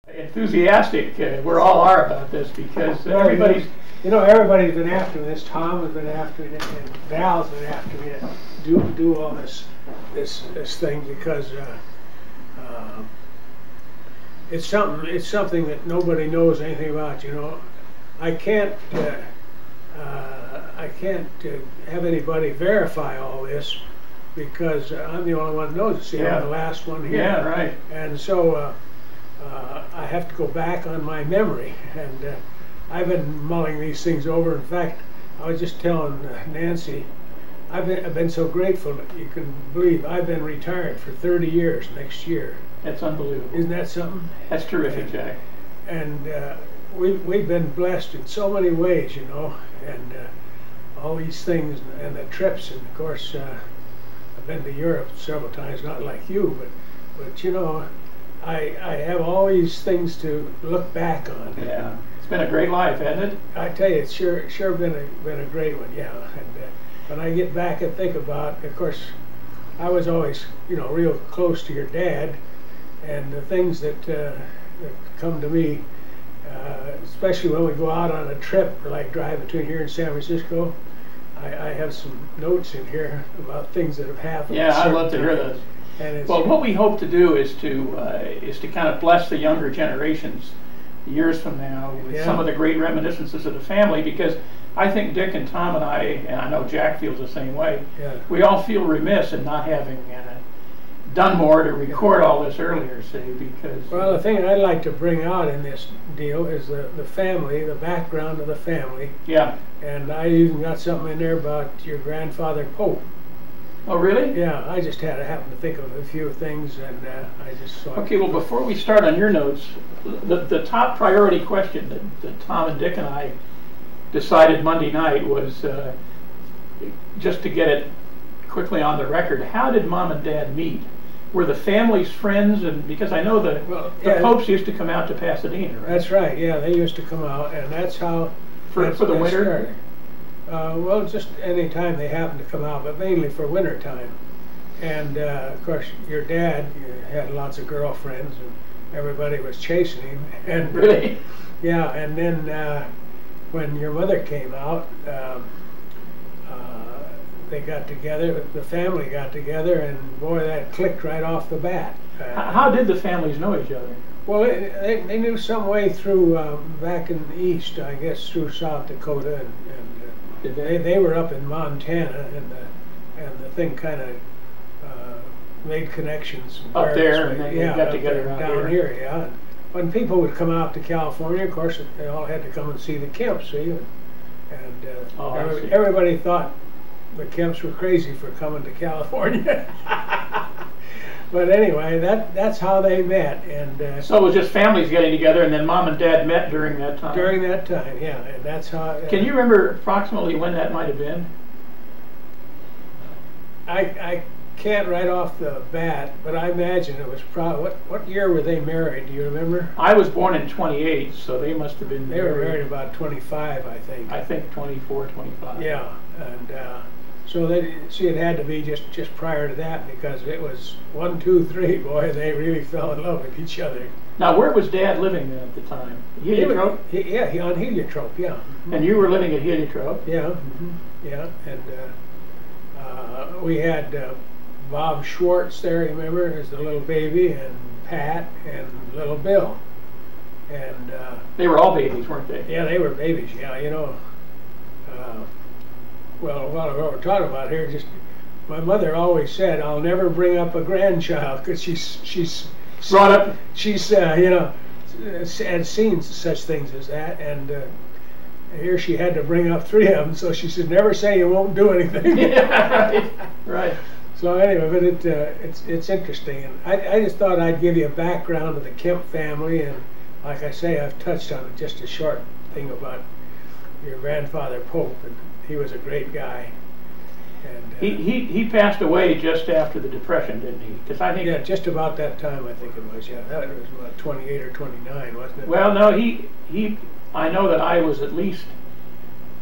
Enthusiastic, we all are about this because everybody's... everybody's been after me. This Tom has been after me, and Val's been after me to do all this thing because it's something that nobody knows anything about. I can't have anybody verify all this because I'm the only one that knows it. See, I'm the last one here. Yeah, right. And so I have to go back on my memory, and I've been mulling these things over. In fact, I was just telling Nancy, I've been so grateful that you can believe I've been retired for 30 years next year. That's unbelievable. Isn't that something? That's terrific, Jack. And we've been blessed in so many ways, and all these things and the trips, and of course I've been to Europe several times, not like you, but I have all these things to look back on. Yeah, it's been a great life, hasn't it? I tell you, it's sure been a great one, yeah. And when I get back and think about, of course, I was always real close to your dad, and the things that come to me, especially when we go out on a trip, like drive between here and San Francisco. I have some notes in here about things that have happened. Yeah, I'd love to hear those. Well, what we hope to do is to kind of bless the younger generations years from now with some of the great reminiscences of the family, because I think Dick and Tom and I know Jack feels the same way, we all feel remiss in not having done more to record all this earlier, because... Well, the thing I'd like to bring out in this deal is the family, the background of the family. Yeah. And I even got something in there about your grandfather Pope. Oh, really? Yeah, I just happened to think of a few things, and I just saw... Okay, well, before we start on your notes, the top priority question that Tom and Dick and I decided Monday night was just to get it quickly on the record. How did Mom and Dad meet? Were the families friends? And because I know the Popes used to come out to Pasadena, right? That's right, yeah, they used to come out, and that's how... For the winter? Started. Well, just any time they happened to come out, but mainly for winter time. And of course, your dad had lots of girlfriends, and everybody was chasing him. And really? Yeah, and then when your mother came out, they got together, the family got together, and boy, that clicked right off the bat. How did the families know each other? Well, they knew some way through back in the east, I guess, through South Dakota, and they were up in Montana, and the thing kind of made connections up there, and they got together down here. Yeah. And when people would come out to California, of course, they all had to come and see the Kemps, see, and everybody thought the Kemps were crazy for coming to California. But anyway, that's how they met, and so it was just families getting together, and then Mom and Dad met during that time. During that time, yeah, and that's how. Can you remember approximately when that might have been? I can't right off the bat, but I imagine it was probably what year were they married? Do you remember? I was born in '28, so they must have been. They were married about 25, I think. I think 24, 25. Yeah, and. So it had to be just prior to that, because it was 1, 2, 3. Boy, they really fell in love with each other. Now, where was Dad living then at the time? Heliotrope? He on Heliotrope, yeah. And you were living at Heliotrope? Yeah, yeah. And we had Bob Schwartz there, remember, as the little baby, and Pat and little Bill. And they were all babies, weren't they? Yeah, they were babies. Yeah, Well, what we're talking about here, just my mother always said, "I'll never bring up a grandchild," because she's brought up. She's had seen such things as that, and here she had to bring up 3 of them. So she said, "Never say you won't do anything." Yeah, right. So anyway, but it's interesting, and I just thought I'd give you a background of the Kemp family, and like I say, I've touched on it, just a short thing about your grandfather Pope, and he was a great guy. And he passed away just after the Depression, didn't he? Because I think just about that time, I think it was. Yeah, that was about 28 or 29, wasn't it? Well, no, he. I know that I was at least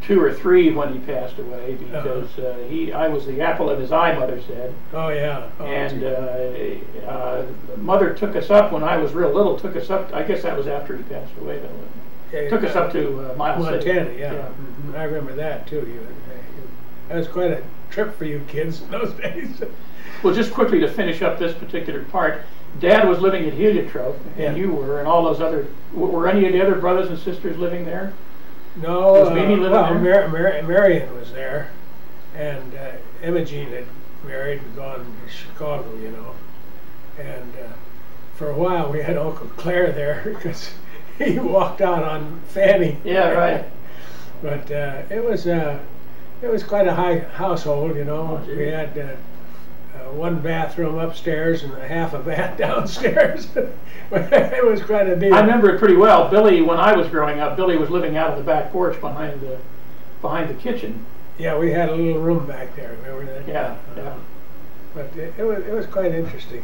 2 or 3 when he passed away, because I was the apple of his eye, Mother said. Oh yeah. Oh, and Mother took us up when I was real little. Took us up. I guess that was after he passed away, though. Yeah, took us up to Miles Montana. City. Yeah. Mm-hmm. I remember that too. That was quite a trip for you kids in those days. Well, just quickly to finish up this particular part, Dad was living at Heliotrope, and you were, and all those other. Were any of the other brothers and sisters living there? No, was Mimi living there? Marion was there, and Imogene had married and gone to Chicago, and for a while we had Uncle Claire there because he walked out on Fanny. Yeah, right. But it was quite a high household, Oh, we had one bathroom upstairs and half a bath downstairs. It was quite a deal. I remember it pretty well. Billy, when I was growing up, Billy was living out of the back porch behind the kitchen. Yeah, we had a little room back there. Remember that? Yeah, yeah. But it was quite interesting.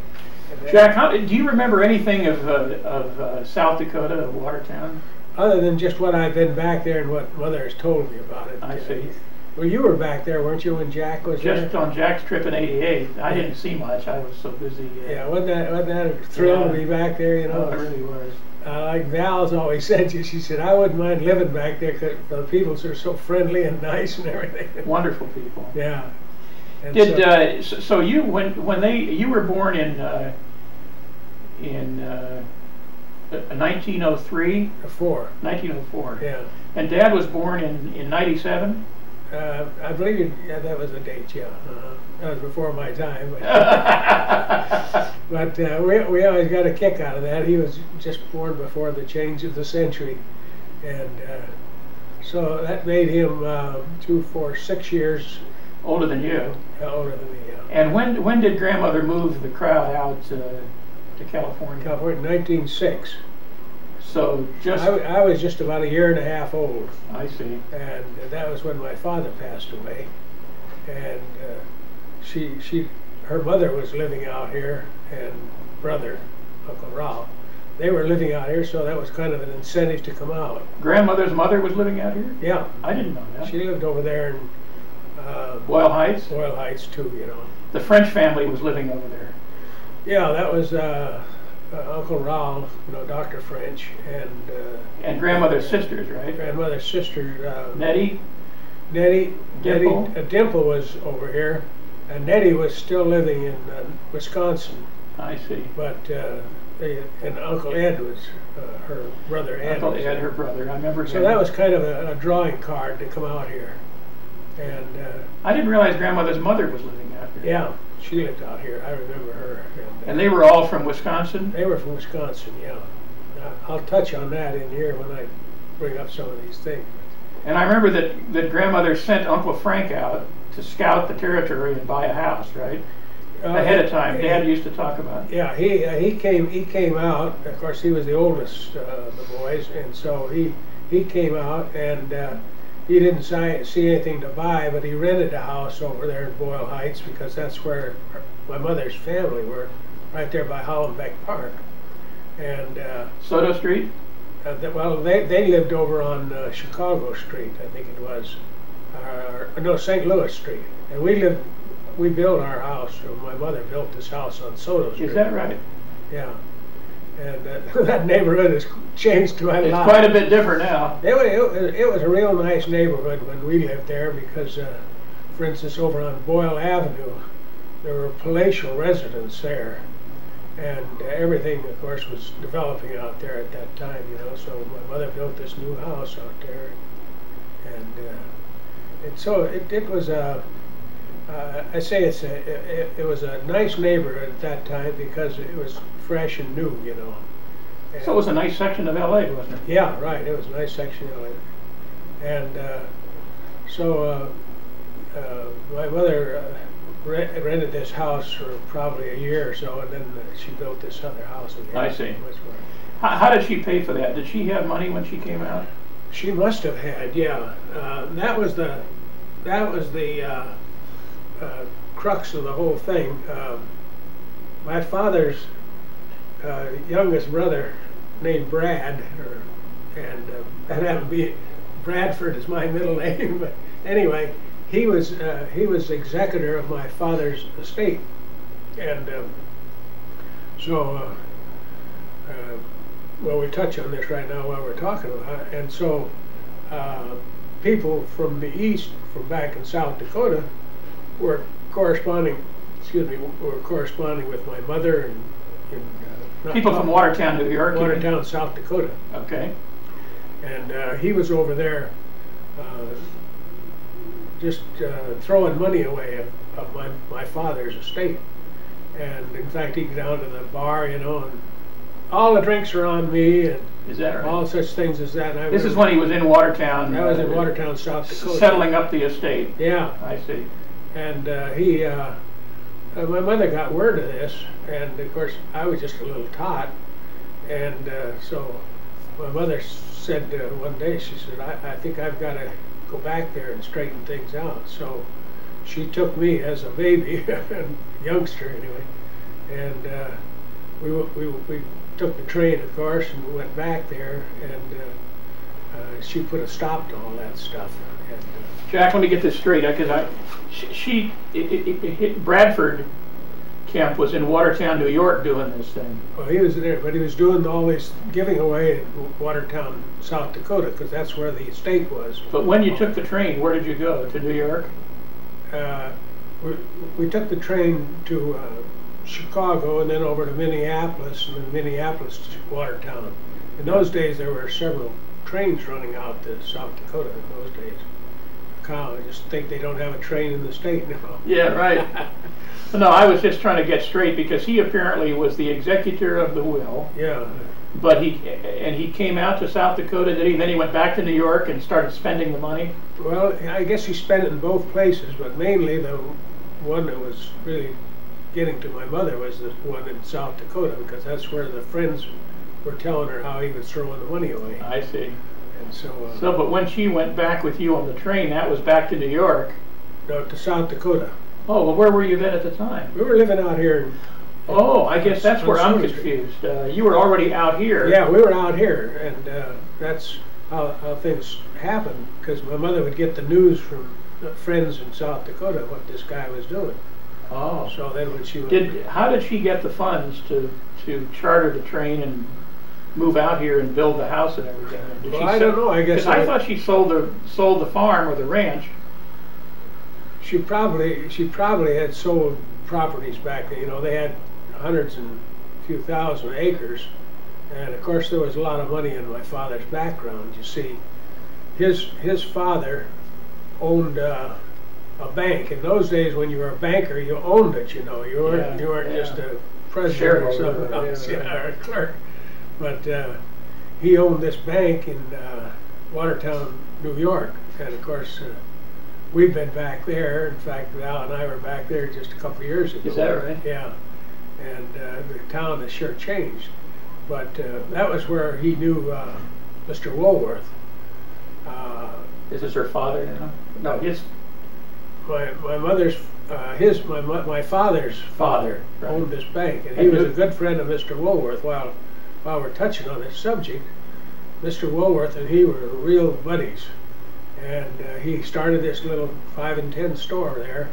Jack, do you remember anything of South Dakota, of Watertown? Other than just what I've been back there and what Mother has told me about it. I see. Well, you were back there, weren't you, when Jack was there? Just on Jack's trip in '88. I didn't see much. I was so busy. Yeah, wasn't that a thrill to be back there, Oh, it really was. Like Val's always said, she said, I wouldn't mind living back there because the people are so friendly and nice and everything. Wonderful people. Yeah. And so you you were born in 1903? 1904. Yeah. And Dad was born in 97? I believe that was the date, yeah. That was before my time. But we always got a kick out of that. He was just born before the change of the century. And so that made him 2, 4, 6 years older than you. Older than me, yeah. And when did Grandmother move the crowd out to California? California, 1906. So I was just about a year and a half old. I see. And that was when my father passed away. And her mother was living out here, and brother, Uncle Ralph, they were living out here, so that was kind of an incentive to come out. Grandmother's mother was living out here? Yeah. I didn't know that. She lived over there in Boyle Heights? Boyle Heights too, The French family was living over there. Yeah, that was Uncle Ralph, Dr. French, and grandmother's sisters, right? Grandmother's sister, Nettie, Dimple. Dimple was over here, and Nettie was still living in Wisconsin. I see. But and Uncle Ed was her brother. Ed Uncle Ed, her brother. I remember. So that was kind of a drawing card to come out here. And I didn't realize Grandmother's mother was living out here. Yeah, she lived out here. I remember her. And they were all from Wisconsin? They were from Wisconsin, yeah. I'll touch on that in here when I bring up some of these things. And I remember that Grandmother sent Uncle Frank out to scout the territory and buy a house, right? Ahead of time. Dad used to talk about it. Yeah, he came out. Of course, he was the oldest of the boys, and so he came out, and he didn't see anything to buy, but he rented a house over there in Boyle Heights because that's where my mother's family were, right there by Hollenbeck Park. And Soto Street? Well, they lived over on Chicago Street, I think it was. No, St. Louis Street. And we built our house, or my mother built this house on Soto Street. Is that right? Yeah. And that neighborhood has changed quite a lot. It's quite a bit different now. It was a real nice neighborhood when we lived there because, for instance, over on Boyle Avenue, there were palatial residents there. And everything, of course, was developing out there at that time, So my mother built this new house out there. And so it was I say it was a nice neighborhood at that time because it was fresh and new, And so it was a nice section of L.A., wasn't it? Yeah, right. It was a nice section of L.A. And so my mother rented this house for probably a year or so, and then she built this other house again. I see. How did she pay for that? Did she have money when she came out? She must have had, yeah. That was the crux of the whole thing. My father's youngest brother, named Brad, and that happened to be Bradford is my middle name, but anyway, he was executor of my father's estate, and well, we touch on this right now while we're talking about it, and so people from the east, from back in South Dakota, were corresponding. Were corresponding with my mother and people from Watertown, New York. Watertown, South Dakota. Okay. And he was over there just throwing money away of my father's estate. And in fact, he'd go down to the bar, you know, and all the drinks are on me, and is that right? All such things as that. And this is when he was in Watertown. I was in Watertown, South Dakota. Settling up the estate. Yeah. I see. And my mother got word of this, and of course I was just a little tot, and so my mother said one day, she said, I think I've got to go back there and straighten things out. So she took me as a baby, a youngster anyway, and we took the train, of course, and we went back there, and she put a stop to all that stuff. And, Jack, let me get this straight, because Bradford Kemp was in Watertown, New York, doing this thing. Well, he was there, but he was doing all this giving away in Watertown, South Dakota, because that's where the estate was. But when you took the train, where did you go? To New York? We took the train to Chicago, and then over to Minneapolis, and then Minneapolis to Watertown. In those days, there were several trains running out to South Dakota in those days. I just think they don't have a train in the state now. Yeah, right. No, I was just trying to get straight, because he apparently was the executor of the will. Yeah. But he came out to South Dakota, did he? Then he went back to New York and started spending the money? Well, I guess he spent it in both places, but mainly the one that was really getting to my mother was the one in South Dakota, because that's where the friends were telling her how he was throwing the money away. I see. And so, but when she went back with you on the train, that was back to New York? No, to South Dakota. Oh, well, where were you then at the time? We were living out here. Oh, I guess that's where I'm confused. You were already out here. Yeah, we were out here, and that's how things happened, because my mother would get the news from friends in South Dakota what this guy was doing. Oh. So then when she would... How did she get the funds to charter the train and move out here and build the house and everything? Well, I don't know. I guess I thought she sold the farm or the ranch. She probably had sold properties back then. You know, they had hundreds and few thousand acres, and of course there was a lot of money in my father's background. You see, his father owned a bank. In those days, when you were a banker, you owned it. You know, you weren't just a president or something else, or a clerk. But he owned this bank in Watertown, New York, and of course we've been back there. In fact, Val and I were back there just a couple of years ago. Is that right? Yeah, and the town has sure changed. But that was where he knew Mr. Woolworth. Is this her father now? No, his. My mother's my father's father owned this bank, and he was a good friend of Mr. Woolworth. While we're touching on this subject, Mr. Woolworth and he were real buddies, and he started this little 5 and 10 store there,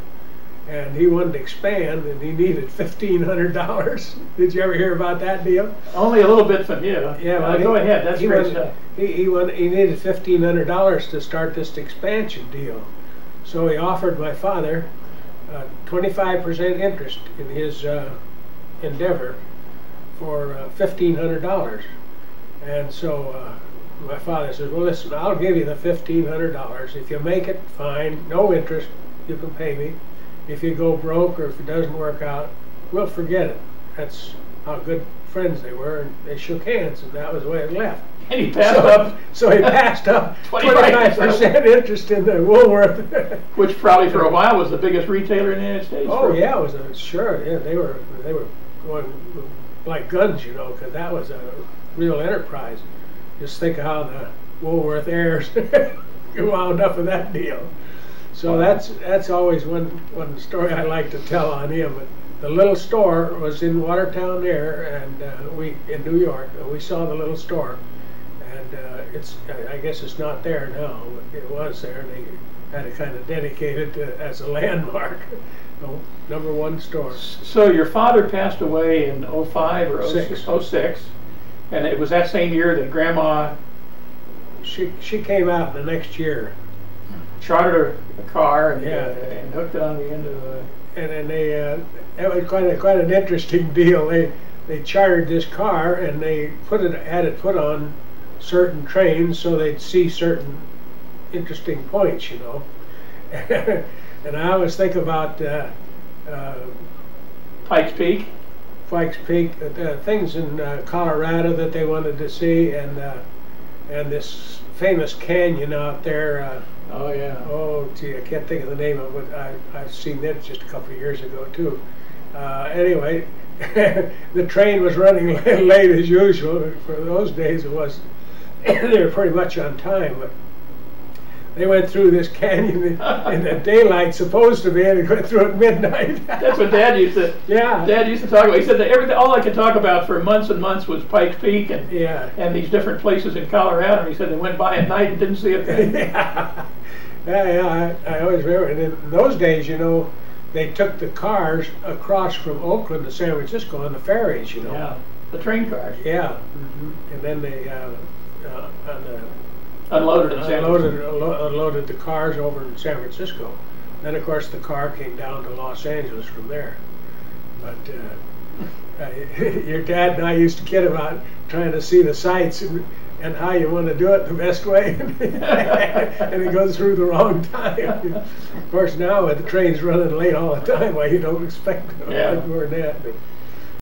and he wanted to expand, and he needed $1,500. Did you ever hear about that deal? Only a little bit from you. Yeah, well, go ahead. That's great stuff. He needed $1,500 to start this expansion deal, so he offered my father 25% interest in his endeavor for $1,500. And so my father says, well, listen, I'll give you the $1,500. If you make it, fine, no interest, you can pay me. If you go broke or if it doesn't work out, we'll forget it. That's how good friends they were, and they shook hands, and that was the way it left. And he passed up. So he passed up 25% interest in the Woolworth. Which probably for a while was the biggest retailer in the United States. Oh yeah, it was sure. Yeah, they were going like guns, you know, because that was a real enterprise. Just think of how the Woolworth heirs wound up with that deal. So that's always one story I like to tell on him. But the little store was in Watertown there, and we in New York. We saw the little store, and it's, I guess it's not there now, but it was there. They had to kind of dedicate it as a landmark. #1 store. So your father passed away in 05 or 06, and it was that same year that Grandma... She came out the next year. Chartered a car and hooked it on the end of the... And then that was quite an interesting deal. They chartered this car and they had it put on certain trains so they'd see certain interesting points, you know. And I always think about Pikes Peak, things in Colorado that they wanted to see, and this famous canyon out there. Oh yeah. Oh gee, I can't think of the name of it. I've seen that just a couple of years ago too. Anyway, the train was running late as usual. For those days, it was. They were pretty much on time, but they went through this canyon in the daylight, supposed to be, and it went through at midnight. That's what Dad used to. Yeah. Dad used to talk about. He said that everything, all I could talk about for months and months was Pikes Peak and these different places in Colorado. And he said they went by at night and didn't see a thing. Yeah. I always remember. And in those days, you know, they took the cars across from Oakland to San Francisco on the ferries, you know. Yeah. The train cars. Yeah. And then they unloaded the cars over in San Francisco. Then, of course, the car came down to Los Angeles from there. But your dad and I used to kid about trying to see the sights and how you want to do it the best way, and it goes through the wrong time. Of course, now the train's running late all the time, well, you don't expect it more than that. But